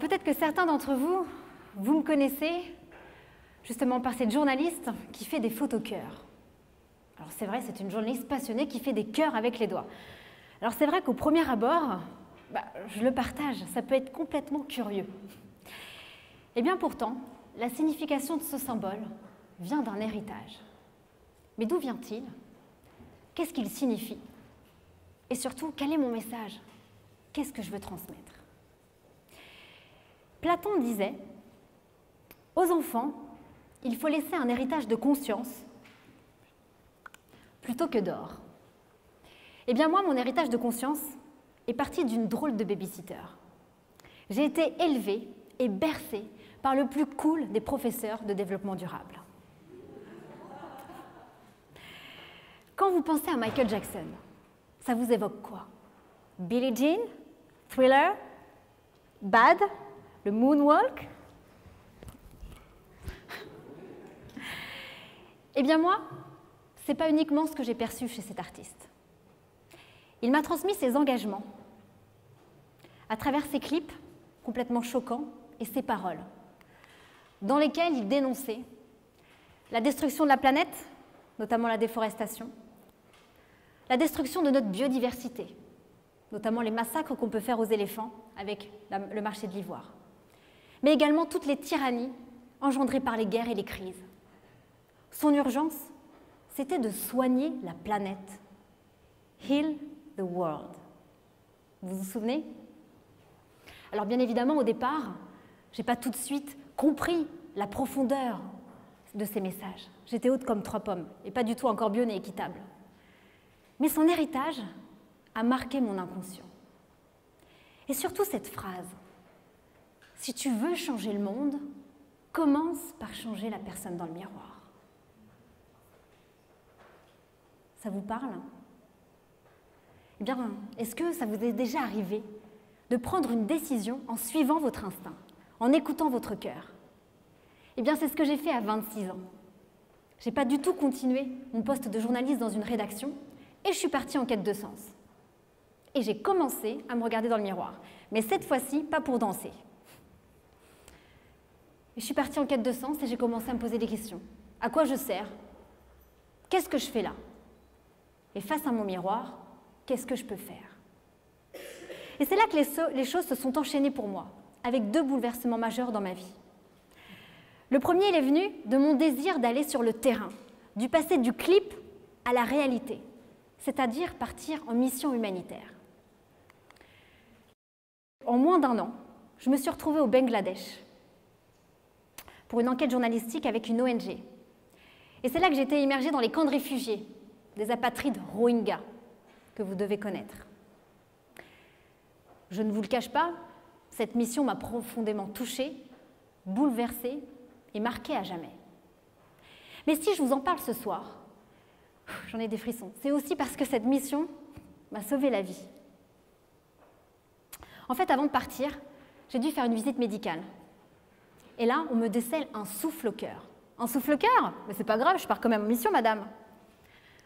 peut-être que certains d'entre vous, vous me connaissez justement par cette journaliste qui fait des photocœurs. Alors c'est vrai, c'est une journaliste passionnée qui fait des cœurs avec les doigts. Alors c'est vrai qu'au premier abord, je le partage, ça peut être complètement curieux. Et bien pourtant, la signification de ce symbole vient d'un héritage. Mais d'où vient-il? Qu'est-ce qu'il signifie? Et surtout, quel est mon message? Qu'est-ce que je veux transmettre? Platon disait, aux enfants, il faut laisser un héritage de conscience plutôt que d'or. Eh bien moi, mon héritage de conscience est parti d'une drôle de babysitter. J'ai été élevée et bercée par le plus cool des professeurs de développement durable. Quand vous pensez à Michael Jackson, ça vous évoque quoi? Billie Jean? Thriller? Bad? Le moonwalk? Eh bien moi, ce n'est pas uniquement ce que j'ai perçu chez cet artiste. Il m'a transmis ses engagements à travers ses clips complètement choquants et ses paroles, dans lesquelles il dénonçait la destruction de la planète, notamment la déforestation, la destruction de notre biodiversité, notamment les massacres qu'on peut faire aux éléphants avec le marché de l'ivoire, mais également toutes les tyrannies engendrées par les guerres et les crises. Son urgence, c'était de soigner la planète. Heal the world. Vous vous souvenez? Alors bien évidemment, au départ, je n'ai pas tout de suite compris la profondeur de ces messages. J'étais haute comme 3 pommes, et pas du tout encore bio ni équitable. Mais son héritage a marqué mon inconscient. Et surtout cette phrase, si tu veux changer le monde, commence par changer la personne dans le miroir. Ça vous parle? Eh bien, est-ce que ça vous est déjà arrivé de prendre une décision en suivant votre instinct, en écoutant votre cœur? Eh bien, c'est ce que j'ai fait à 26 ans. Je n'ai pas du tout continué mon poste de journaliste dans une rédaction et je suis partie en quête de sens. Et j'ai commencé à me regarder dans le miroir, mais cette fois-ci, pas pour danser. Et je suis partie en quête de sens et j'ai commencé à me poser des questions. À quoi je sers? Qu'est-ce que je fais là? Et face à mon miroir, qu'est-ce que je peux faire? Et c'est là que les choses se sont enchaînées pour moi, avec 2 bouleversements majeurs dans ma vie. Le premier, il est venu de mon désir d'aller sur le terrain, du passer du clip à la réalité, c'est-à-dire partir en mission humanitaire. En moins d'1 an, je me suis retrouvée au Bangladesh pour une enquête journalistique avec une ONG. Et c'est là que j'ai été immergée dans les camps de réfugiés, des apatrides Rohingyas, que vous devez connaître. Je ne vous le cache pas, cette mission m'a profondément touchée, bouleversée et marquée à jamais. Mais si je vous en parle ce soir, j'en ai des frissons, c'est aussi parce que cette mission m'a sauvé la vie. En fait, avant de partir, j'ai dû faire une visite médicale. Et là, on me décèle un souffle au cœur. Un souffle au cœur? Mais c'est pas grave, je pars quand même en mission, madame.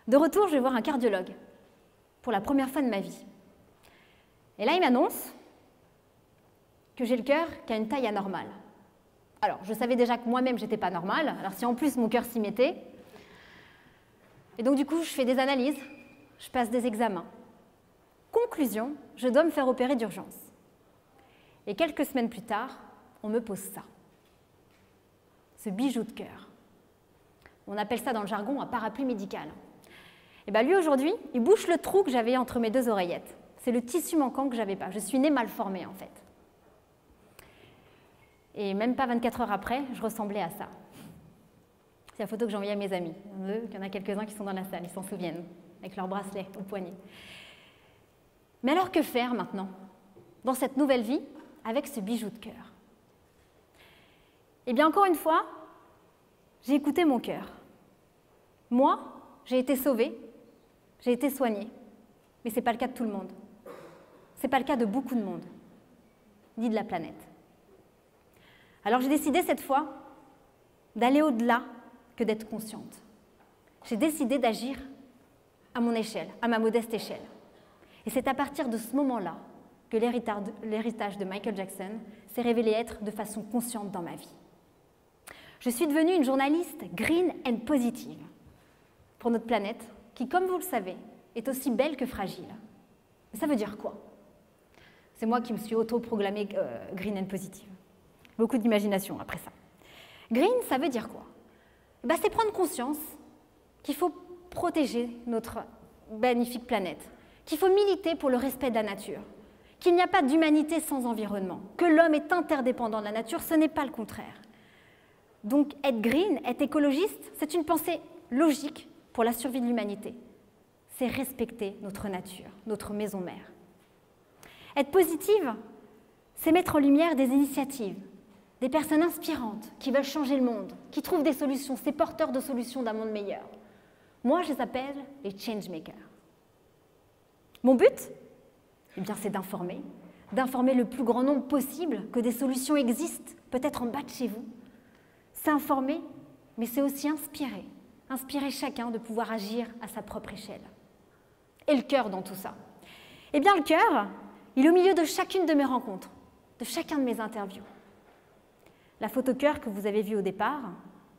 De retour, je vais voir un cardiologue, pour la première fois de ma vie. Et là, il m'annonce que j'ai le cœur qui a une taille anormale. Alors, je savais déjà que moi-même, j'étais pas normale, alors si en plus mon cœur s'y mettait. Et donc, du coup, je fais des analyses, je passe des examens. Conclusion, je dois me faire opérer d'urgence. Et quelques semaines plus tard, on me pose ça. Ce bijou de cœur. On appelle ça dans le jargon un parapluie médical. Et bien lui, aujourd'hui, il bouche le trou que j'avais entre mes 2 oreillettes. C'est le tissu manquant que je n'avais pas. Je suis née mal formée, en fait. Et même pas 24 heures après, je ressemblais à ça. C'est la photo que j'ai envoyée à mes amis. Il y en a quelques-uns qui sont dans la salle, ils s'en souviennent, avec leur bracelet au poignet. Mais alors que faire maintenant, dans cette nouvelle vie, avec ce bijou de cœur? Eh bien, encore une fois, j'ai écouté mon cœur. Moi, j'ai été sauvée, j'ai été soignée, mais ce n'est pas le cas de tout le monde. Ce n'est pas le cas de beaucoup de monde, ni de la planète. Alors j'ai décidé cette fois d'aller au-delà que d'être consciente. J'ai décidé d'agir à mon échelle, à ma modeste échelle. Et c'est à partir de ce moment-là que l'héritage de Michael Jackson s'est révélé être de façon consciente dans ma vie. Je suis devenue une journaliste green and positive pour notre planète, qui, comme vous le savez, est aussi belle que fragile. Ça veut dire quoi? C'est moi qui me suis auto-proclamée green and positive. Beaucoup d'imagination après ça. Green, ça veut dire quoi? C'est prendre conscience qu'il faut protéger notre magnifique planète, qu'il faut militer pour le respect de la nature, qu'il n'y a pas d'humanité sans environnement, que l'homme est interdépendant de la nature, ce n'est pas le contraire. Donc être green, être écologiste, c'est une pensée logique pour la survie de l'humanité. C'est respecter notre nature, notre maison mère. Être positive, c'est mettre en lumière des initiatives, des personnes inspirantes qui veulent changer le monde, qui trouvent des solutions, ces porteurs de solutions d'un monde meilleur. Moi, je les appelle les changemakers. Mon but, c'est d'informer le plus grand nombre possible que des solutions existent, peut-être en bas de chez vous. C'est informer, mais c'est aussi inspirer chacun de pouvoir agir à sa propre échelle. Et le cœur dans tout ça? Le cœur, il est au milieu de chacune de mes rencontres, de chacun de mes interviews. La photo cœur que vous avez vue au départ,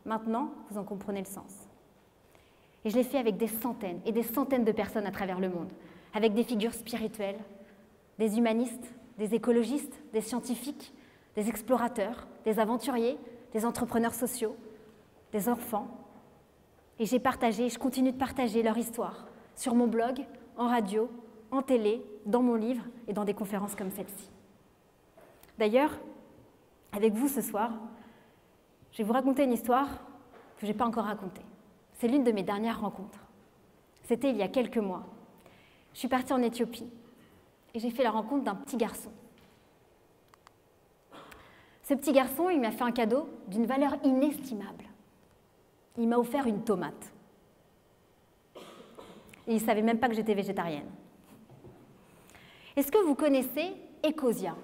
maintenant, vous en comprenez le sens. Et je l'ai fait avec des centaines et des centaines de personnes à travers le monde, avec des figures spirituelles, des humanistes, des écologistes, des scientifiques, des explorateurs, des aventuriers, des entrepreneurs sociaux, des enfants. Et j'ai partagé, je continue de partager leur histoire sur mon blog, en radio, en télé, dans mon livre et dans des conférences comme celle-ci. D'ailleurs, avec vous ce soir, je vais vous raconter une histoire que je n'ai pas encore racontée. C'est l'une de mes dernières rencontres. C'était il y a quelques mois. Je suis partie en Éthiopie et j'ai fait la rencontre d'un petit garçon. Ce petit garçon, il m'a fait un cadeau d'une valeur inestimable. Il m'a offert une tomate. Et il ne savait même pas que j'étais végétarienne. Est-ce que vous connaissez Ecosia?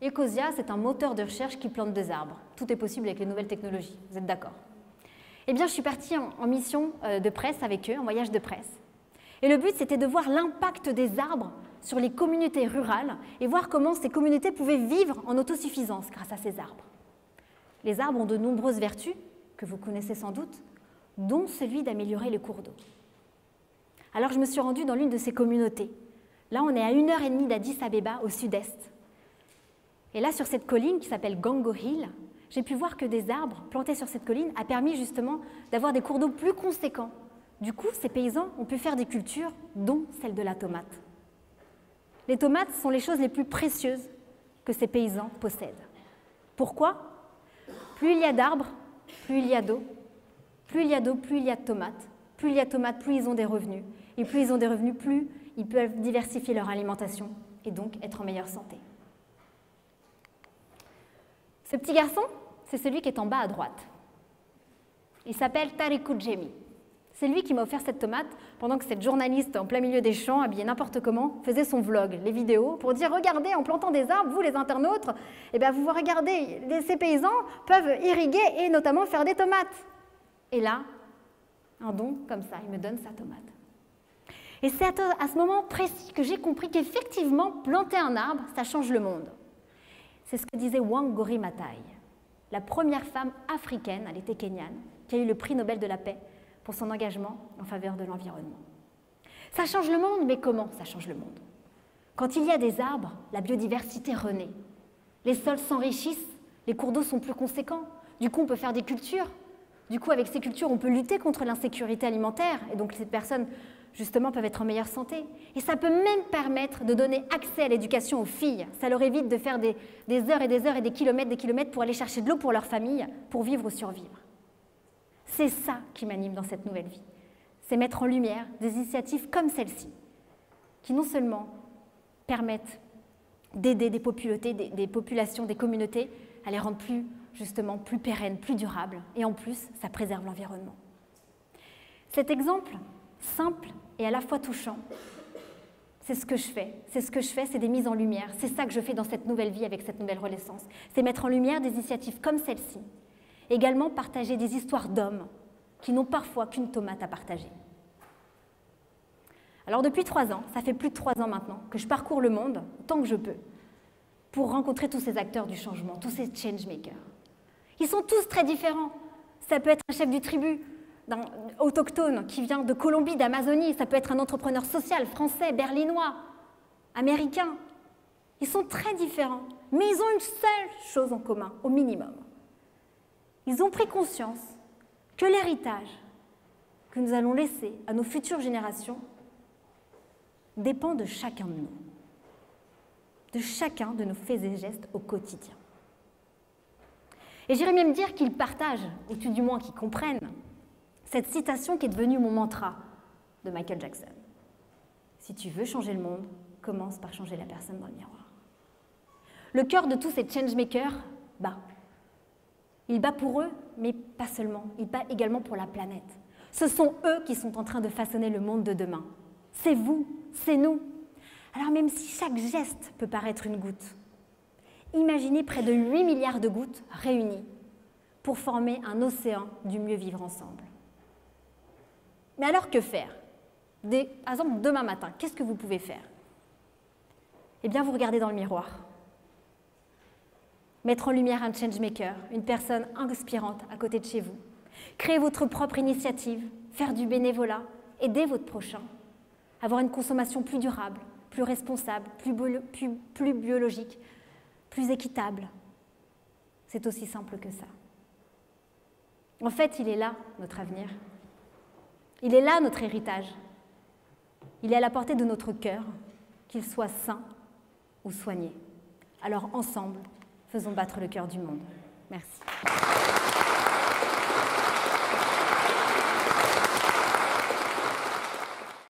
Ecosia, c'est un moteur de recherche qui plante des arbres. Tout est possible avec les nouvelles technologies, vous êtes d'accord? Je suis partie en mission de presse avec eux, en voyage de presse. Et le but, c'était de voir l'impact des arbres sur les communautés rurales et voir comment ces communautés pouvaient vivre en autosuffisance grâce à ces arbres. Les arbres ont de nombreuses vertus, que vous connaissez sans doute, dont celui d'améliorer les cours d'eau. Alors je me suis rendue dans l'une de ces communautés. Là, on est à 1h30 d'Addis Abeba, au sud-est. Et là, sur cette colline qui s'appelle Gango Hill, j'ai pu voir que des arbres plantés sur cette colline a permis justement d'avoir des cours d'eau plus conséquents. Du coup, ces paysans ont pu faire des cultures, dont celle de la tomate. Les tomates sont les choses les plus précieuses que ces paysans possèdent. Pourquoi? Plus il y a d'arbres, plus il y a d'eau. Plus il y a d'eau, plus il y a de tomates. Plus il y a de tomates, plus ils ont des revenus. Et plus ils ont des revenus, plus ils peuvent diversifier leur alimentation et donc être en meilleure santé. Ce petit garçon, c'est celui qui est en bas à droite. Il s'appelle Tariku Djemi. C'est lui qui m'a offert cette tomate pendant que cette journaliste en plein milieu des champs, habillée n'importe comment, faisait son vlog, les vidéos, pour dire « Regardez, en plantant des arbres, vous les internautes, vous regardez, ces paysans peuvent irriguer et notamment faire des tomates. » Et là, un don comme ça, il me donne sa tomate. Et c'est à ce moment précis que j'ai compris qu'effectivement, planter un arbre, ça change le monde. C'est ce que disait Wangari Maathai, la première femme africaine, elle était kenyane, qui a eu le prix Nobel de la paix pour son engagement en faveur de l'environnement. Ça change le monde, mais comment ça change le monde? Quand il y a des arbres, la biodiversité renaît. Les sols s'enrichissent, les cours d'eau sont plus conséquents. Du coup, on peut faire des cultures. Du coup, avec ces cultures, on peut lutter contre l'insécurité alimentaire. Et donc, ces personnes, justement, peuvent être en meilleure santé. Et ça peut même permettre de donner accès à l'éducation aux filles. Ça leur évite de faire des heures et des heures et des kilomètres pour aller chercher de l'eau pour leur famille, pour vivre ou survivre. C'est ça qui m'anime dans cette nouvelle vie. C'est mettre en lumière des initiatives comme celle-ci, qui non seulement permettent d'aider des populations, des communautés, à les rendre plus pérennes, plus durables, et en plus, ça préserve l'environnement. Cet exemple simple et à la fois touchant, c'est ce que je fais. C'est des mises en lumière. C'est ça que je fais dans cette nouvelle vie avec cette nouvelle renaissance. C'est mettre en lumière des initiatives comme celle-ci. Également partager des histoires d'hommes qui n'ont parfois qu'une tomate à partager. Alors depuis 3 ans, ça fait plus de 3 ans maintenant, que je parcours le monde, tant que je peux, pour rencontrer tous ces acteurs du changement, tous ces changemakers. Ils sont tous très différents. Ça peut être un chef du tribu, d'un autochtone qui vient de Colombie, d'Amazonie, ça peut être un entrepreneur social, français, berlinois, américain. Ils sont très différents, mais ils ont une seule chose en commun, au minimum. Ils ont pris conscience que l'héritage que nous allons laisser à nos futures générations dépend de chacun de nous, de chacun de nos faits et gestes au quotidien. Et j'irais même dire qu'ils partagent, ou tout du moins qu'ils comprennent, cette citation qui est devenue mon mantra de Michael Jackson. Si tu veux changer le monde, commence par changer la personne dans le miroir. Le cœur de tous ces changemakers bat. Il bat pour eux, mais pas seulement. Il bat également pour la planète. Ce sont eux qui sont en train de façonner le monde de demain. C'est vous, c'est nous. Alors même si chaque geste peut paraître une goutte, imaginez près de 8 milliards de gouttes réunies pour former un océan du mieux vivre ensemble. Mais alors que faire? Par exemple, demain matin, qu'est-ce que vous pouvez faire? Eh bien, vous regardez dans le miroir. Mettre en lumière un changemaker, une personne inspirante à côté de chez vous. Créer votre propre initiative, faire du bénévolat, aider votre prochain. Avoir une consommation plus durable, plus responsable, plus biologique, plus équitable. C'est aussi simple que ça. En fait, il est là, notre avenir. Il est là, notre héritage. Il est à la portée de notre cœur, qu'il soit sain ou soigné. Alors ensemble, faisons battre le cœur du monde. Merci.